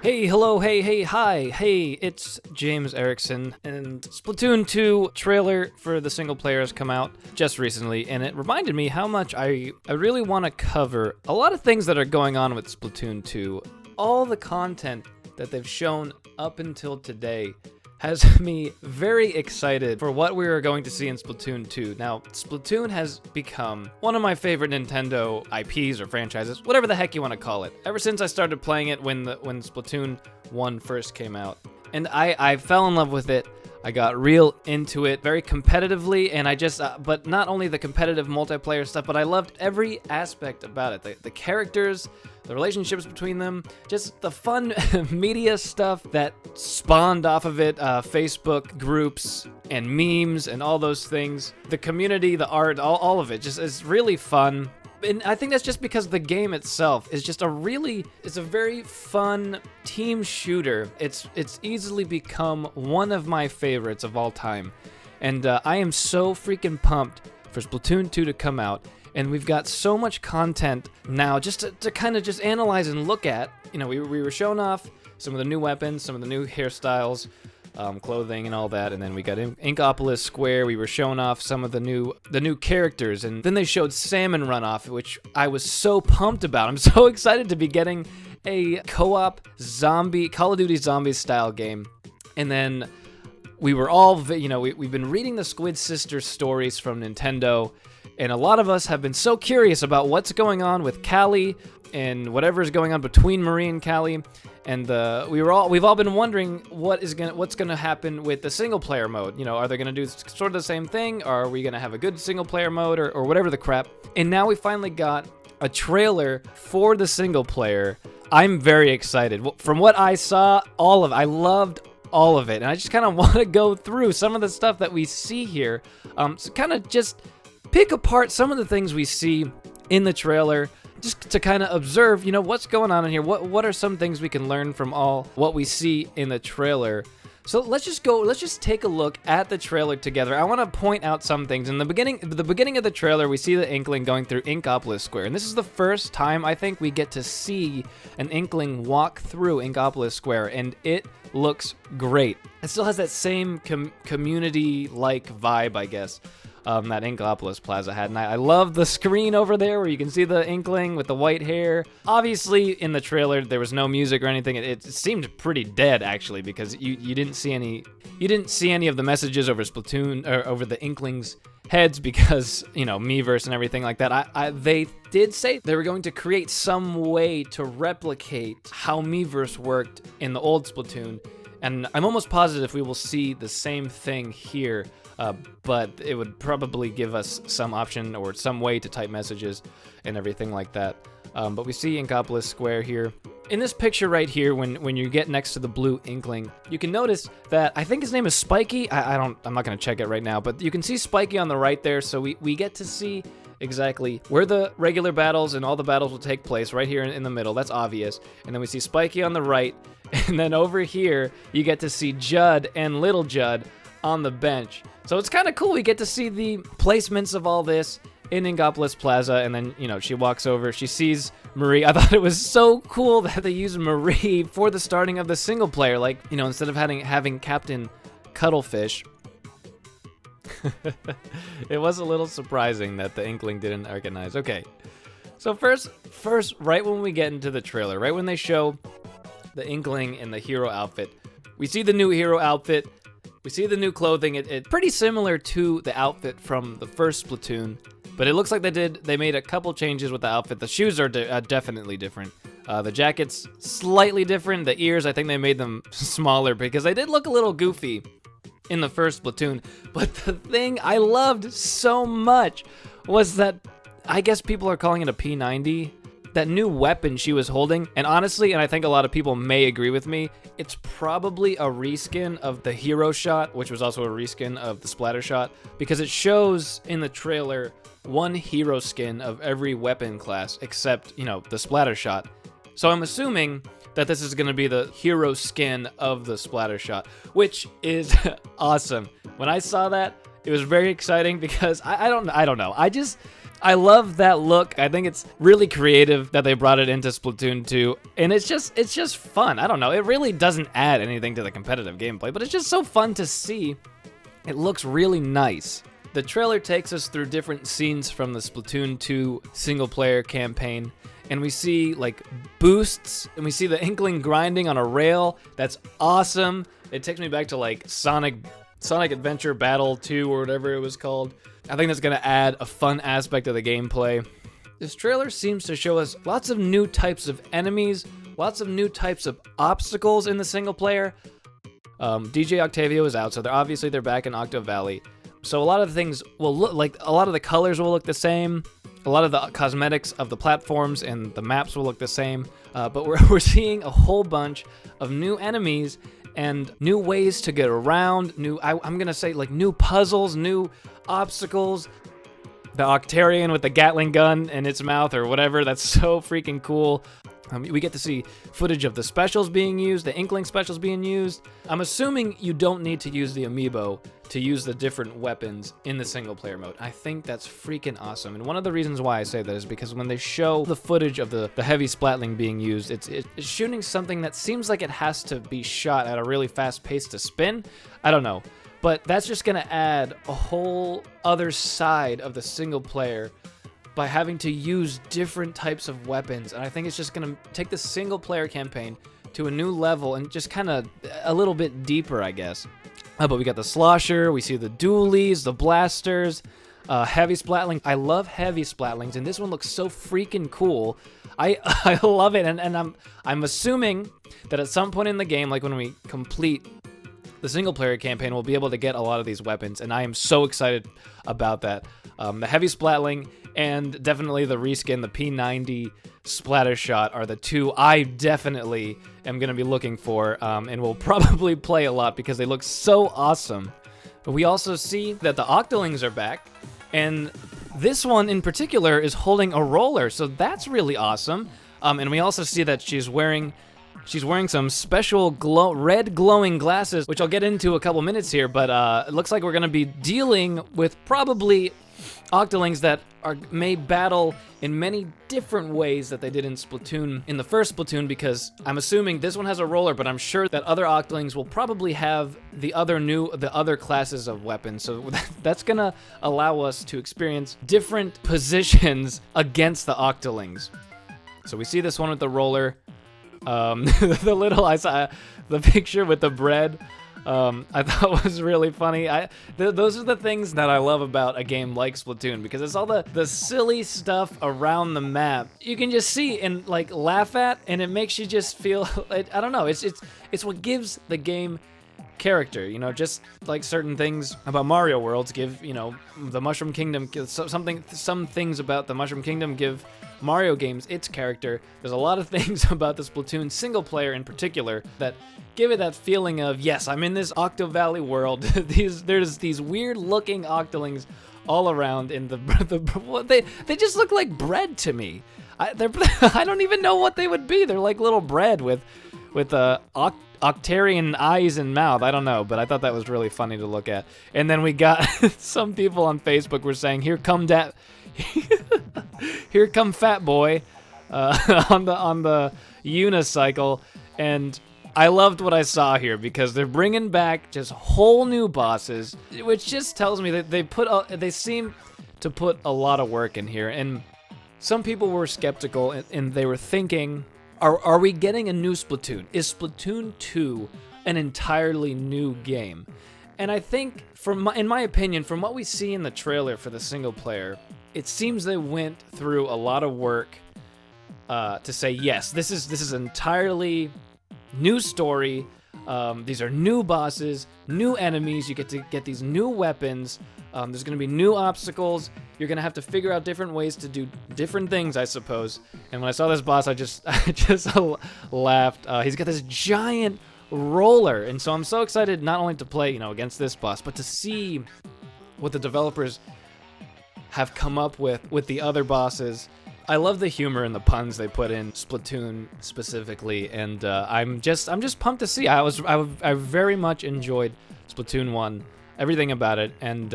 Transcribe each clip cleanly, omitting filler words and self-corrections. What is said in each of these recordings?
Hey, hello, hey, hi, hey, it's James Erickson, and Splatoon 2 trailer for the single player has come out just recently, and it reminded me how much I really want to cover a lot of things that are going on with Splatoon 2. All the content that they've shown up until today has me very excited for what we are going to see in Splatoon 2. Now, Splatoon has become one of my favorite Nintendo IPs or franchises, whatever the heck you want to call it, ever since I started playing it when Splatoon 1 first came out. And I fell in love with it. I got real into it very competitively, and I just, but not only the competitive multiplayer stuff, but I loved every aspect about it. The characters, the relationships between them, just the fun media stuff that spawned off of it, Facebook groups and memes and all those things. The community, the art, all of it just is really fun. And I think that's just because the game itself is just it's a very fun team shooter. It's easily become one of my favorites of all time. And I am so freaking pumped for Splatoon 2 to come out. And we've got so much content now just to kind of just analyze and look at. You know, we were showing off some of the new weapons, some of the new hairstyles, clothing and all that, and then we got Inkopolis Square. We were showing off some of the new characters, and then they showed Salmon Runoff, which I was so pumped about. I'm so excited to be getting a co-op Call of Duty Zombies style game. And then we were all, we've been reading the Squid Sisters stories from Nintendo, and a lot of us have been so curious about what's going on with Callie and whatever's going on between Marie and Callie. And we've all been wondering what's gonna happen with the single player mode. You know, are they gonna do sort of the same thing? Or are we gonna have a good single player mode or whatever the crap? And now we finally got a trailer for the single player. I'm very excited. From what I saw, I loved all of it. And I just kind of want to go through some of the stuff that we see here. So kind of just pick apart some of the things we see in the trailer, just to kind of observe, what's going on in here. What are some things we can learn from all what we see in the trailer? So let's just take a look at the trailer together. I want to point out some things. In the beginning of the trailer, we see the Inkling going through Inkopolis Square, and this is the first time I think we get to see an Inkling walk through Inkopolis Square, and it looks great. It still has that same community-like vibe, I guess, that Inkopolis Plaza had. And I love the screen over there where you can see the Inkling with the white hair. Obviously, in the trailer, there was no music or anything. It seemed pretty dead, actually, because you didn't see any of the messages over Splatoon or over the Inkling's heads because, Miiverse and everything like that. They did say they were going to create some way to replicate how Miiverse worked in the old Splatoon. And I'm almost positive we will see the same thing here. But it would probably give us some option or some way to type messages and everything like that. But we see Inkopolis Square here. In this picture right here, when you get next to the blue Inkling, you can notice that I think his name is Spiky. I'm not going to check it right now, but you can see Spiky on the right there. So we get to see exactly where the regular battles and all the battles will take place right here in the middle. That's obvious. And then we see Spiky on the right. And then over here, you get to see Judd and Little Judd on the bench. So it's kind of cool. We get to see the placements of all this in Inkopolis Plaza, and then, she walks over, she sees Marie. I thought it was so cool that they used Marie for the starting of the single player, like, instead of having Captain Cuttlefish. It was a little surprising that the Inkling didn't recognize. Okay, so first, right when we get into the trailer, right when they show the Inkling in the hero outfit, we see the new hero outfit. We see the new clothing. It's pretty similar to the outfit from the first Splatoon, but it looks like they made a couple changes with the outfit. The shoes are definitely different. The jacket's slightly different. The ears, I think they made them smaller because they did look a little goofy in the first Splatoon. But the thing I loved so much was that, I guess people are calling it a P90, that new weapon she was holding. And honestly, and I think a lot of people may agree with me, it's probably a reskin of the hero shot, which was also a reskin of the splatter shot, because it shows in the trailer one hero skin of every weapon class except, the splatter shot. So I'm assuming that this is going to be the hero skin of the splatter shot, which is awesome. When I saw that, it was very exciting because I don't know. I love that look. I think it's really creative that they brought it into Splatoon 2, and it's just fun. I don't know. It really doesn't add anything to the competitive gameplay, but it's just so fun to see. It looks really nice. The trailer takes us through different scenes from the Splatoon 2 single-player campaign, and we see like boosts, and we see the Inkling grinding on a rail. That's awesome. It takes me back to like Sonic Adventure Battle 2 or whatever it was called. I think that's going to add a fun aspect of the gameplay. This trailer seems to show us lots of new types of enemies, lots of new types of obstacles in the single player. DJ Octavio is out, so they're back in Octo Valley. So a lot of the things will look like, a lot of the colors will look the same. A lot of the cosmetics of the platforms and the maps will look the same. But we're seeing a whole bunch of new enemies and new ways to get around, I'm gonna say like new puzzles, new obstacles. The Octarian with the Gatling gun in its mouth or whatever, that's so freaking cool. We get to see footage of the specials being used, the Inkling specials being used. I'm assuming you don't need to use the amiibo to use the different weapons in the single player mode. I think that's freaking awesome. And one of the reasons why I say that is because when they show the footage of the heavy splatling being used, it's shooting something that seems like it has to be shot at a really fast pace to spin. I don't know. But that's just gonna add a whole other side of the single player by having to use different types of weapons. And I think it's just gonna take the single player campaign to a new level and just kind of a little bit deeper, I guess. But we got the slosher, we see the dualies, the blasters, heavy splatling. I love heavy splatlings, and this one looks so freaking cool. I love it, and I'm assuming that at some point in the game, like when we complete the single player campaign, we'll be able to get a lot of these weapons, and I am so excited about that. The heavy splatling and definitely the reskin, the P90 splatter shot, are the two I definitely am going to be looking for, and will probably play a lot because they look so awesome. But we also see that the Octolings are back, and this one in particular is holding a roller, so that's really awesome. And we also see that she's wearing some special red glowing glasses, which I'll get into a couple minutes here, but it looks like we're going to be dealing with probably Octolings that may battle in many different ways that they did in Splatoon, in the first Splatoon, because I'm assuming this one has a roller, but I'm sure that other Octolings will probably have the other classes of weapons. So that's gonna allow us to experience different positions against the Octolings. So we see this one with the roller. I saw the picture with the bread. I thought was really funny. Those are the things that I love about a game like Splatoon, because it's all the silly stuff around the map you can just see and like laugh at, and it makes you just feel, I don't know, it's what gives the game character, you know, just like certain things about Mario Worlds give, you know, the Mushroom Kingdom, some things about the Mushroom Kingdom give Mario games its character. There's a lot of things about the Splatoon single player in particular that give it that feeling of, yes, I'm in this Octo Valley world. There's these weird looking Octolings all around in they just look like bread to me. I don't even know what they would be. They're like little bread with Octarian eyes and mouth. I don't know, but I thought that was really funny to look at. And then we got some people on Facebook were saying, here come Fat Boy on the unicycle. And I loved what I saw here, because they're bringing back just whole new bosses, which just tells me that they seem to put a lot of work in here. And some people were skeptical, and they were thinking, are we getting a new Splatoon? Is Splatoon 2 an entirely new game? And I think, in my opinion, from what we see in the trailer for the single player, it seems they went through a lot of work to say, yes, this is an entirely new story. These are new bosses, new enemies. You get to get these new weapons. There's going to be new obstacles. You're going to have to figure out different ways to do different things, I suppose. And when I saw this boss, I just laughed. He's got this giant roller, and so I'm so excited not only to play, you know, against this boss, but to see what the developers have come up with the other bosses. I love the humor and the puns they put in Splatoon specifically, and I'm just pumped to see. I very much enjoyed Splatoon 1, everything about it, and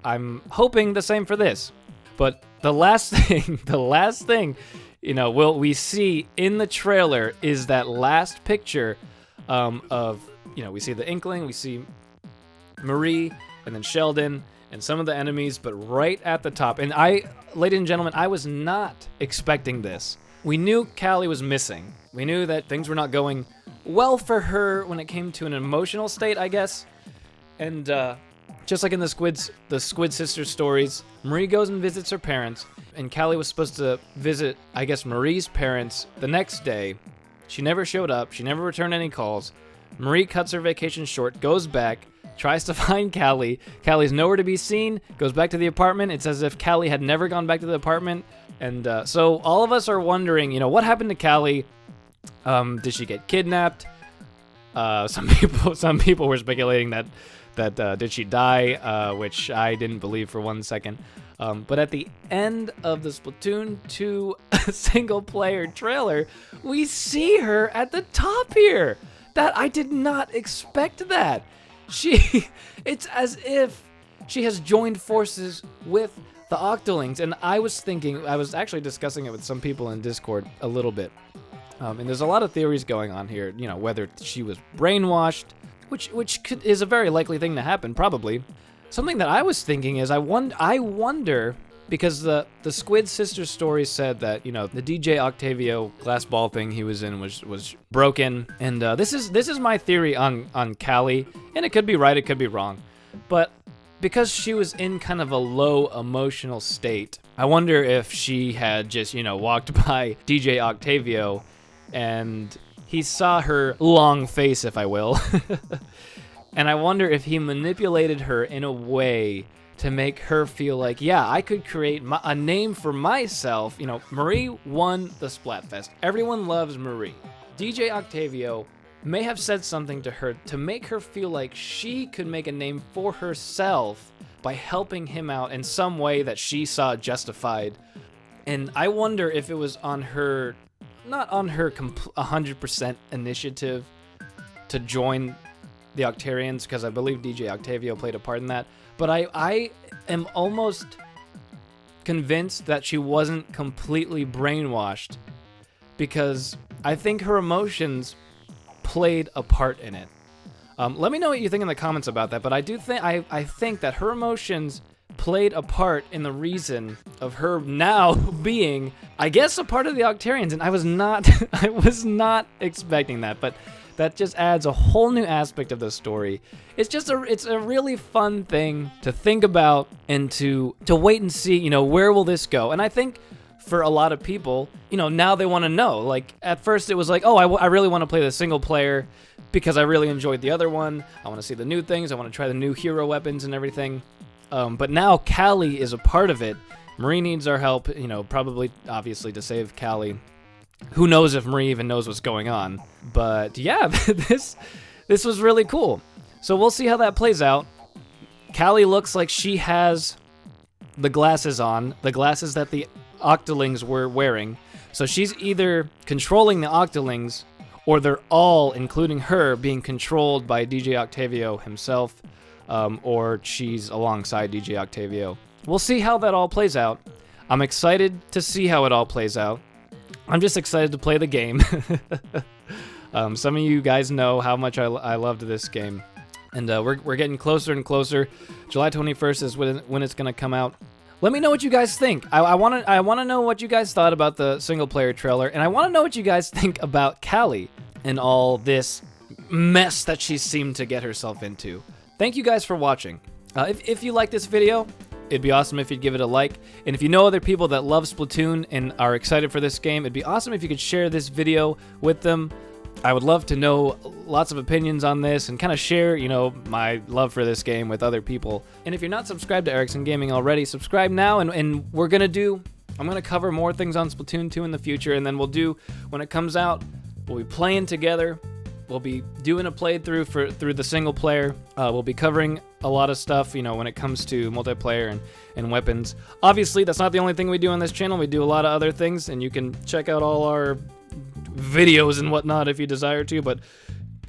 I'm hoping the same for this. But the last thing, we see in the trailer is that last picture of, we see the Inkling, we see Marie, and then Sheldon, and some of the enemies, but right at the top. And ladies and gentlemen, I was not expecting this. We knew Callie was missing. We knew that things were not going well for her when it came to an emotional state, I guess. And just like in the Squid Sisters stories, Marie goes and visits her parents, and Callie was supposed to visit, I guess, Marie's parents the next day. She never showed up. She never returned any calls. Marie cuts her vacation short, goes back, tries to find Callie. Callie's nowhere to be seen, goes back to the apartment. It's as if Callie had never gone back to the apartment. And so all of us are wondering, what happened to Callie? Did she get kidnapped? Some people were speculating that did she die, which I didn't believe for 1 second. But at the end of the Splatoon 2 single-player trailer, we see her at the top here. That I did not expect that. It's as if she has joined forces with the Octolings, and I was actually discussing it with some people in Discord a little bit. And there's a lot of theories going on here, whether she was brainwashed, which is a very likely thing to happen, probably. Something that I was thinking is I wonder, because the Squid Sisters story said that, the DJ Octavio glass ball thing he was in was broken. And this is my theory on Callie, and it could be right, it could be wrong. But because she was in kind of a low emotional state, I wonder if she had just, walked by DJ Octavio and he saw her long face, if I will. And I wonder if he manipulated her in a way to make her feel like, yeah, I could create a name for myself. Marie won the Splatfest. Everyone loves Marie. DJ Octavio may have said something to her to make her feel like she could make a name for herself by helping him out in some way that she saw justified. And I wonder if it was on her, not on her 100% initiative to join the Octarians, because I believe DJ Octavio played a part in that. But I am almost convinced that she wasn't completely brainwashed, because I think her emotions played a part in it. Let me know what you think in the comments about that, but I do think I think that her emotions played a part in the reason of her now being, I guess, a part of the Octarians, and I was not expecting that, but that just adds a whole new aspect of the story. It's a really fun thing to think about and to wait and see, where will this go? And I think for a lot of people, now they want to know. Like, at first it was like, oh, I really want to play the single player because I really enjoyed the other one. I want to see the new things. I want to try the new hero weapons and everything. But now Callie is a part of it. Marie needs our help, probably, obviously, to save Callie. Who knows if Marie even knows what's going on. But yeah, this was really cool. So we'll see how that plays out. Callie looks like she has the glasses on, the glasses that the Octolings were wearing. So she's either controlling the Octolings, or they're all, including her, being controlled by DJ Octavio himself, or she's alongside DJ Octavio. We'll see how that all plays out. I'm excited to see how it all plays out. I'm just excited to play the game. Some of you guys know how much I loved this game. And we're getting closer and closer. July 21st is when it's going to come out. Let me know what you guys think. I want to know what you guys thought about the single-player trailer, and I want to know what you guys think about Callie and all this mess that she seemed to get herself into. Thank you guys for watching. If you like this video, it'd be awesome if you'd give it a like. And if you know other people that love Splatoon and are excited for this game, it'd be awesome if you could share this video with them. I would love to know lots of opinions on this and kind of share, my love for this game with other people. And if you're not subscribed to Erickson Gaming already, subscribe now, and I'm going to cover more things on Splatoon 2 in the future, and then when it comes out, we'll be playing together. We'll be doing a playthrough through the single player. We'll be covering a lot of stuff, when it comes to multiplayer and weapons. Obviously, that's not the only thing we do on this channel. We do a lot of other things, and you can check out all our videos and whatnot if you desire to. But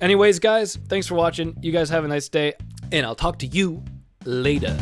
anyways, guys, thanks for watching. You guys have a nice day, and I'll talk to you later.